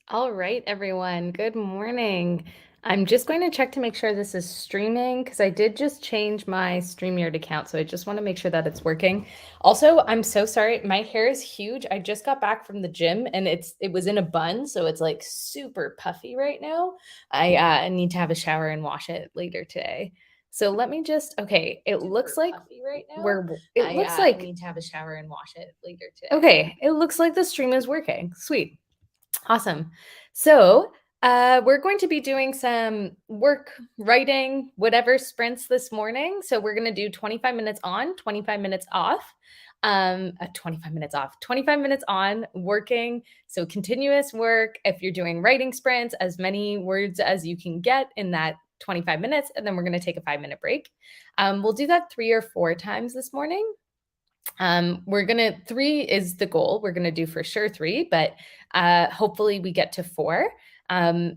All right, everyone. Good morning. I'm just going to check to make sure this is streaming because I did just change my StreamYard account. So I just want to make sure that it's working. Also, I'm so sorry. My hair is huge. I just got back from the gym and it was in a bun, so it's like super puffy right now. I need to have a shower and wash it later today. So let me just okay, it looks Super like puffy right now. we're it looks I like need to have a shower and wash it later today. okay, it looks like the stream is working. Sweet. Awesome. So, we're going to be doing some work, writing, whatever sprints this morning. So, we're going to do 25 minutes on, 25 minutes off. 25 minutes off, 25 minutes on working. So, continuous work. If you're doing writing sprints, as many words as you can get in that 25 minutes. And then we're going to take a 5-minute break. We'll do that 3 or 4 times this morning. We're gonna three is the goal. We're gonna do for sure three, but hopefully we get to four.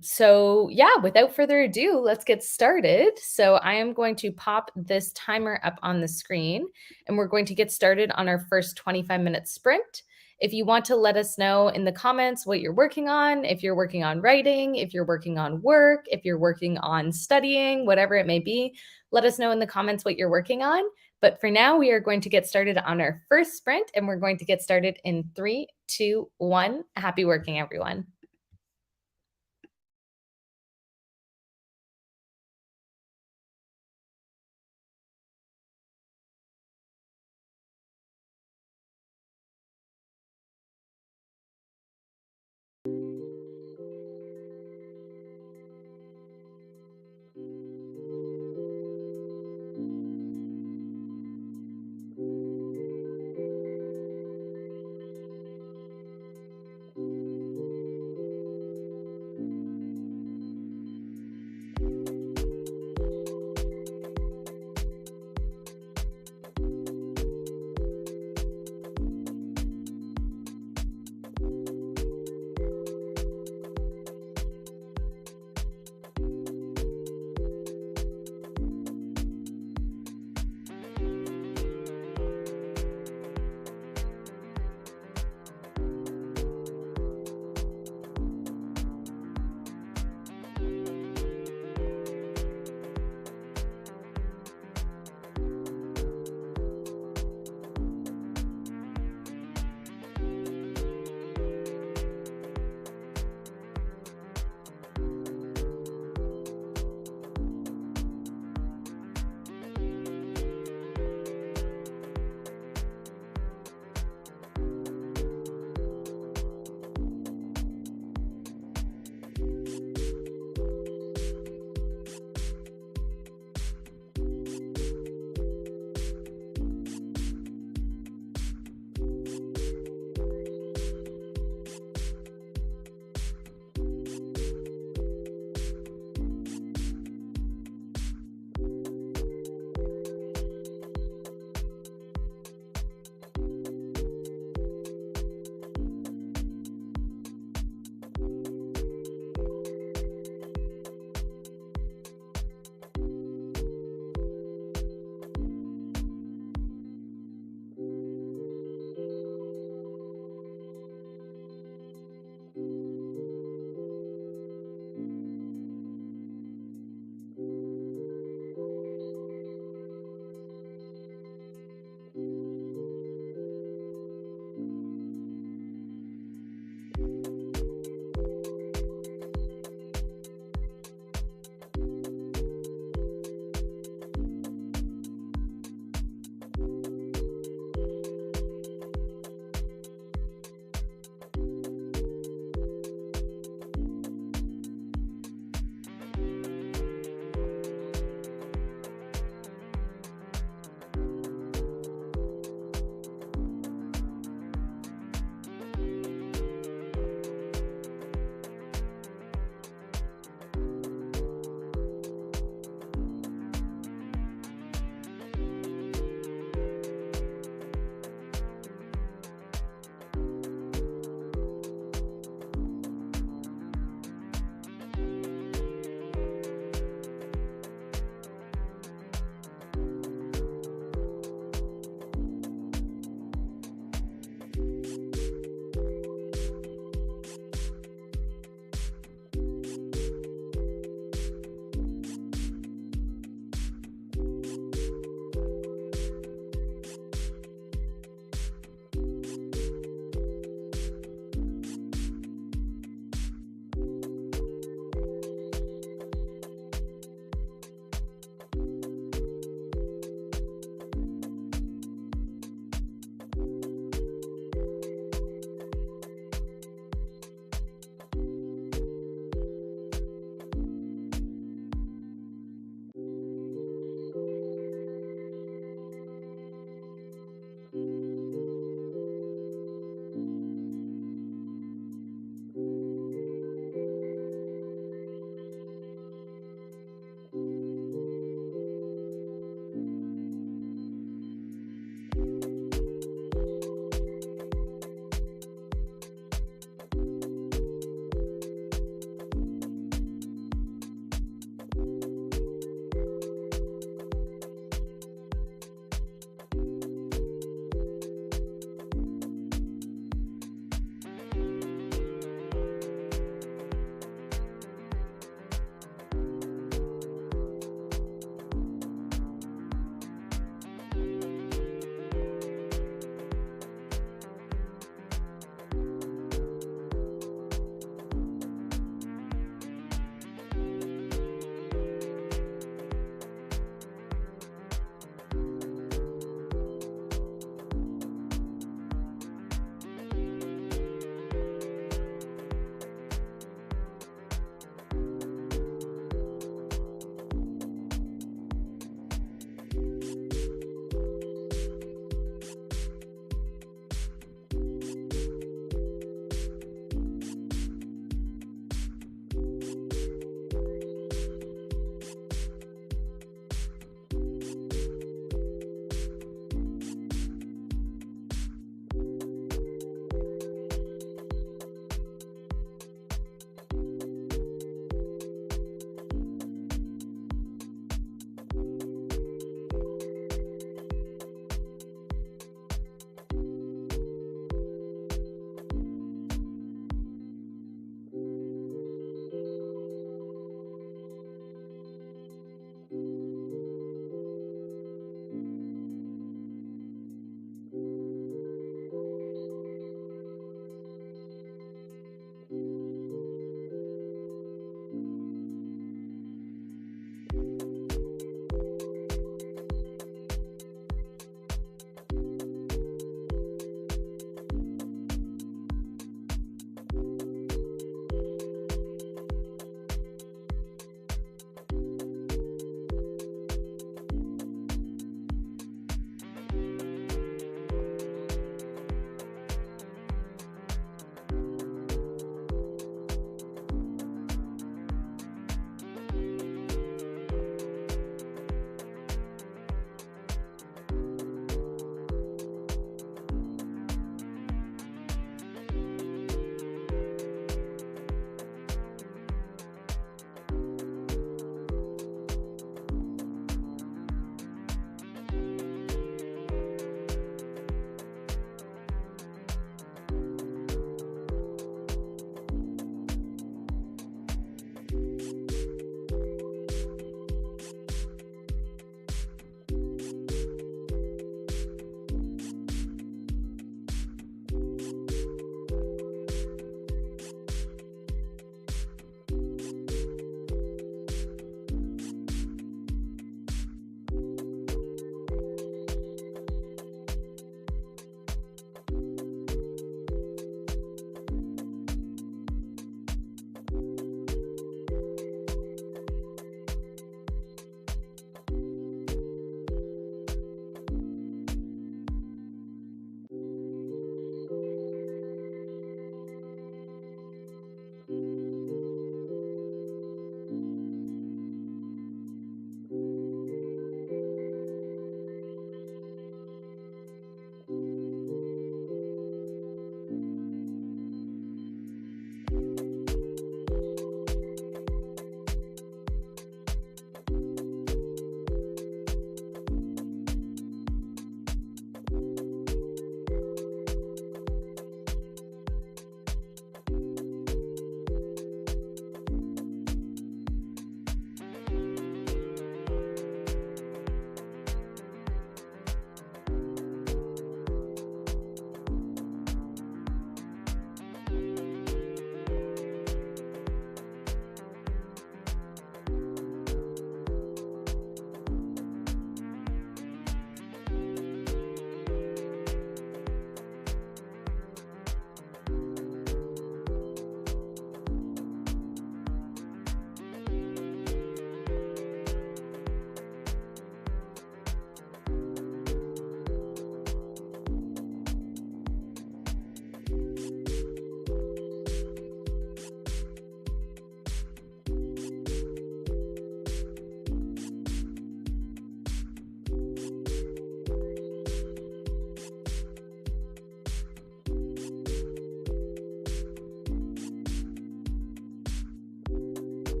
So yeah, without further ado, let's get started. So I am going to pop this timer up on the screen and we're going to get started on our first 25-minute sprint. If you want to let us know in the comments what you're working on, if you're working on writing, if you're working on work, if you're working on studying, whatever it may be, let us know in the comments what you're working on. But for now, we are going to get started on our first sprint, and we're going to get started in 3, 2, 1. Happy working, everyone.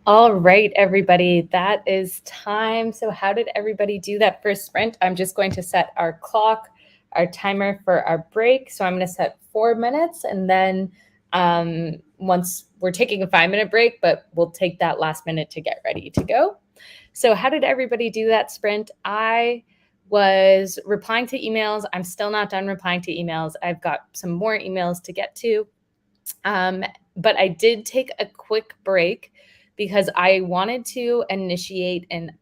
All right, everybody, that is time. So how did everybody do that first sprint? I'm just going to set our clock, our timer for our break. So I'm going to set 4 minutes, and then once we're taking a 5-minute break, but we'll take that last minute to get ready to go. So how did everybody do that sprint? I was replying to emails. I'm still not done replying to emails. I've got some more emails to get to. But I did take a quick break because I wanted to initiate an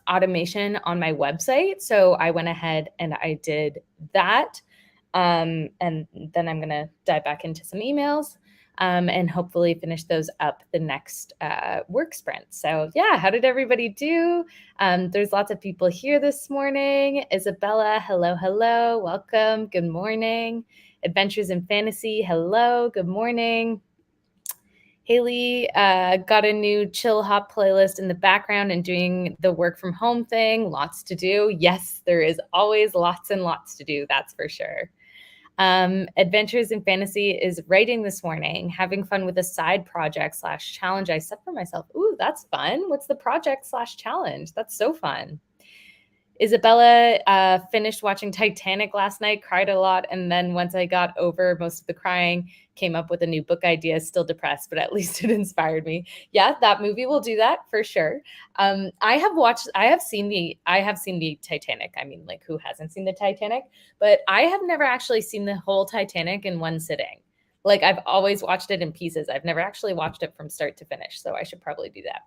automation on my website. So I went ahead and I did that. And then I'm going to dive back into some emails and hopefully finish those up the next work sprint. So, yeah, how did everybody do? There's lots of people here this morning. Isabella, hello, hello. Welcome. Good morning. Adventures in Fantasy, hello. Good morning. Haley got a new chill hop playlist in the background and doing the work from home thing. Lots to do. Yes, there is always lots and lots to do. That's for sure. Adventures in Fantasy is writing this morning, having fun with a side project / challenge I set for myself. Ooh, that's fun. What's the project / challenge? That's so fun. Isabella finished watching Titanic last night, cried a lot, and then once I got over most of the crying, came up with a new book idea. Still depressed, but at least it inspired me. Yeah, that movie will do that for sure. I have seen the Titanic. I mean, like, who hasn't seen the Titanic? But I have never actually seen the whole Titanic in one sitting. Like, I've always watched it in pieces. I've never actually watched it from start to finish, so I should probably do that.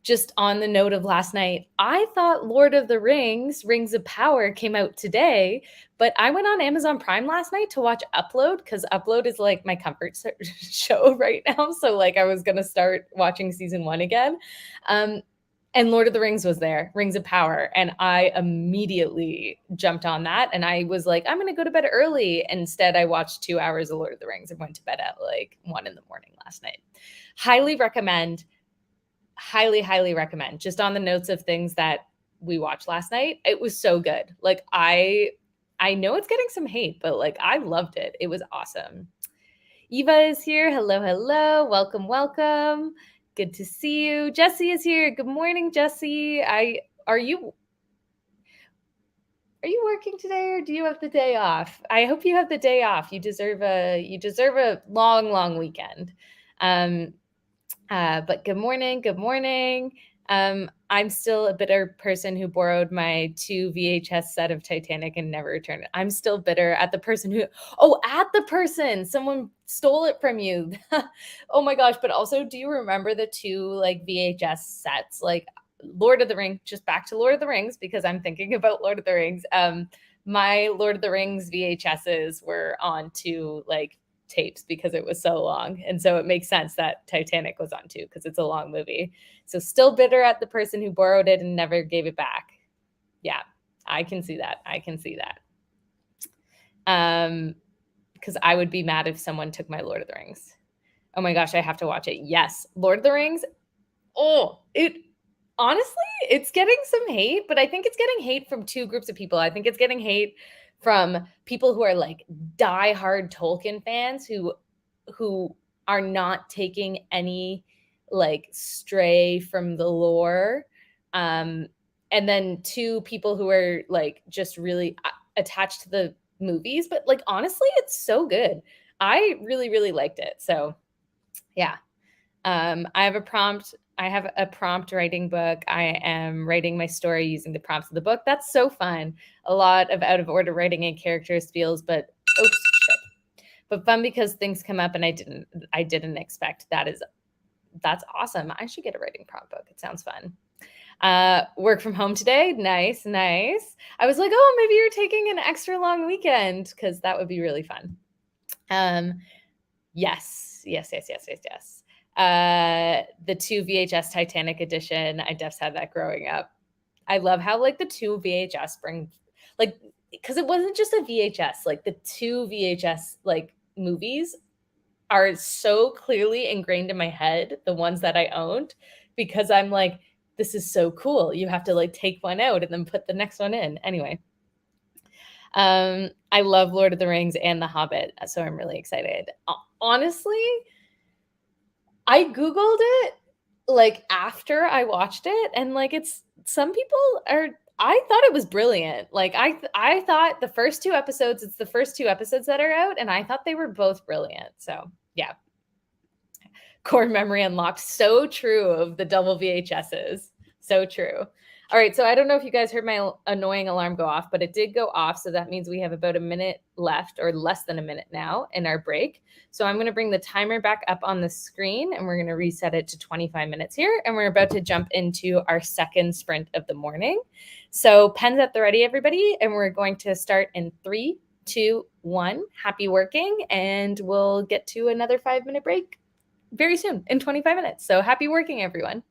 Just on the note of last night, I thought Lord of the Rings, Rings of Power came out today, but I went on Amazon Prime last night to watch Upload because Upload is like my comfort show right now. So like I was going to start watching season 1 again. And Lord of the Rings was there, Rings of Power. And I immediately jumped on that. And I was like, I'm going to go to bed early. Instead, I watched 2 hours of Lord of the Rings and went to bed at like 1 in the morning last night. Highly recommend. Highly recommend. Just on the notes of things that we watched last night, it was so good. Like I know it's getting some hate, but like I loved it. It was awesome. Eva is here. Hello. Welcome. Good to see you. Jesse is here. Good morning, Jesse. Are you working today or do you have the day off? I hope you have the day off. You deserve a long weekend. But good morning. I'm still a bitter person who borrowed my 2 VHS set of Titanic and never returned it. I'm still bitter at the person someone stole it from you. Oh my gosh. But also, do you remember the 2 like VHS sets? Like Lord of the Rings, just back to Lord of the Rings because I'm thinking about Lord of the Rings. My Lord of the Rings VHSs were on 2 like tapes because it was so long. And so it makes sense that Titanic was on 2 because it's a long movie. So still bitter at the person who borrowed it and never gave it back. Yeah, I can see that. Because I would be mad if someone took my Lord of the Rings. Oh my gosh, I have to watch it. Yes, Lord of the Rings. Oh, honestly, it's getting some hate, but I think it's getting hate from 2 groups of people. I think it's getting hate from people who are like diehard Tolkien fans who are not taking any like stray from the lore. And then 2 people who are like just really attached to the movies, but like honestly, it's so good. I really liked it. So yeah. I have a prompt writing book. I am writing my story using the prompts of the book. That's so fun. A lot of out of order writing and characters feels, but oops, shit. But fun because things come up and I didn't expect. That's awesome. I should get a writing prompt book. It sounds fun. Work from home today. Nice. I was like, oh, maybe you're taking an extra long weekend because that would be really fun. Yes. The 2 VHS Titanic edition. I just had that growing up. I love how like the 2 VHS bring like because it wasn't just a VHS, like the 2 VHS like movies are so clearly ingrained in my head, the ones that I owned, because I'm like, this is so cool. You have to like take one out and then put the next one in. Anyway. I love Lord of the Rings and The Hobbit, so I'm really excited. Honestly, I Googled it like after I watched it, and like some people are. I thought it was brilliant. Like I thought the first two episodes. It's the first two episodes that are out, and I thought they were both brilliant. So yeah, core memory unlocked. So true of the double VHSs. So true. All right, so I don't know if you guys heard my annoying alarm go off, but it did go off. So that means we have about a minute left, or less than a minute now, in our break. So I'm going to bring the timer back up on the screen, and we're going to reset it to 25 minutes here. And we're about to jump into our second sprint of the morning. So pens at the ready, everybody. And we're going to start in 3, 2, 1. Happy working, and we'll get to another 5-minute break very soon in 25 minutes. So happy working, everyone.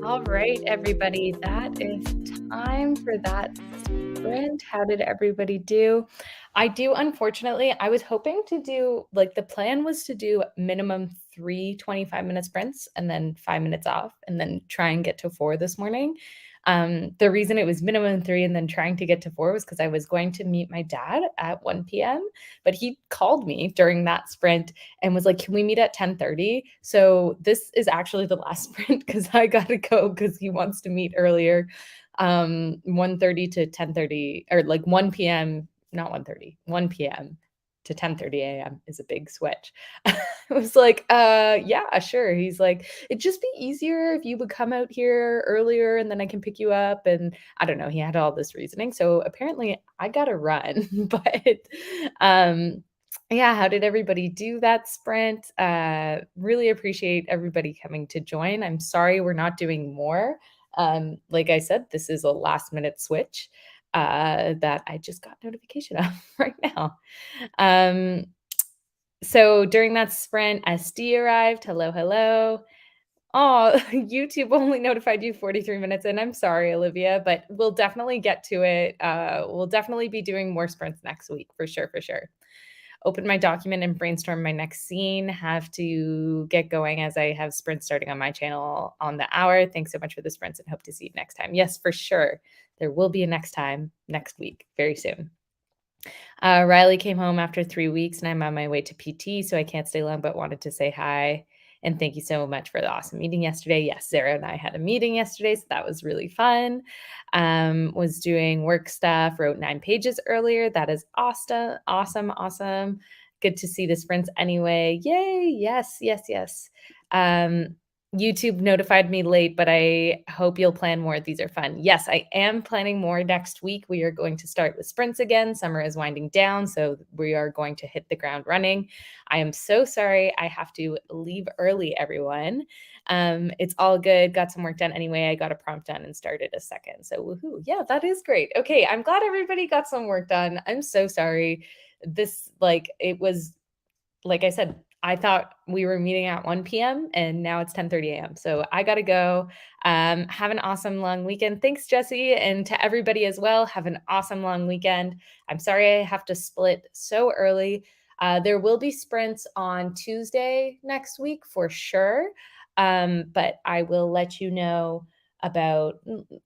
All right, everybody, that is time for that sprint. How did everybody do? Unfortunately, I was hoping to do, like, the plan was to do minimum 3 25-minute sprints and then 5 minutes off and then try and get to 4 this morning. The reason it was minimum 3 and then trying to get to 4 was because I was going to meet my dad at 1 p.m., but he called me during that sprint and was like, "Can we meet at 10:30?" So this is actually the last sprint because I gotta go because he wants to meet earlier. 1:30 to 10:30, or like 1 p.m., not 1:30, 1 p.m. to 10:30 a.m. is a big switch. I was like, yeah, sure. He's like, it'd just be easier if you would come out here earlier and then I can pick you up. And I don't know, he had all this reasoning. So apparently I gotta run. But yeah, how did everybody do that sprint? Really appreciate everybody coming to join. I'm sorry we're not doing more. Like I said, this is a last minute switch that I just got notification of right now. Um, so during that sprint, SD arrived. Hello, hello. Oh, YouTube only notified you 43 minutes in. I'm sorry, Olivia, but we'll definitely get to it. We'll definitely be doing more sprints next week for sure, for sure. Open my document and brainstorm my next scene. Have to get going as I have sprints starting on my channel on the hour. Thanks so much for the sprints and hope to see you next time. Yes, for sure. There will be a next time next week, very soon. Riley came home after 3 weeks, and I'm on my way to PT, so I can't stay long, but wanted to say hi. And thank you so much for the awesome meeting yesterday. Yes, Sarah and I had a meeting yesterday, so that was really fun. Was doing work stuff, wrote 9 pages earlier. That is awesome, awesome, awesome. Good to see the sprints anyway. Yay! Yes, yes, yes. YouTube notified me late, but I hope you'll plan more. These are fun. Yes, I am planning more next week. We are going to start with sprints again. Summer is winding down, so we are going to hit the ground running. I am so sorry I have to leave early, everyone. It's all good. Got some work done anyway. I got a prompt done and started a second. So woohoo. Yeah, that is great. Okay, I'm glad everybody got some work done. I'm so sorry. It was, like I said, I thought we were meeting at 1 p.m. and now it's 10:30 a.m. So I gotta go. Have an awesome long weekend. Thanks, Jesse, and to everybody as well. Have an awesome long weekend. I'm sorry I have to split so early. There will be sprints on Tuesday next week for sure. But I will let you know about,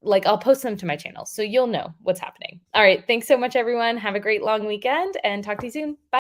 like, I'll post them to my channel so you'll know what's happening. All right. Thanks so much, everyone. Have a great long weekend and talk to you soon. Bye.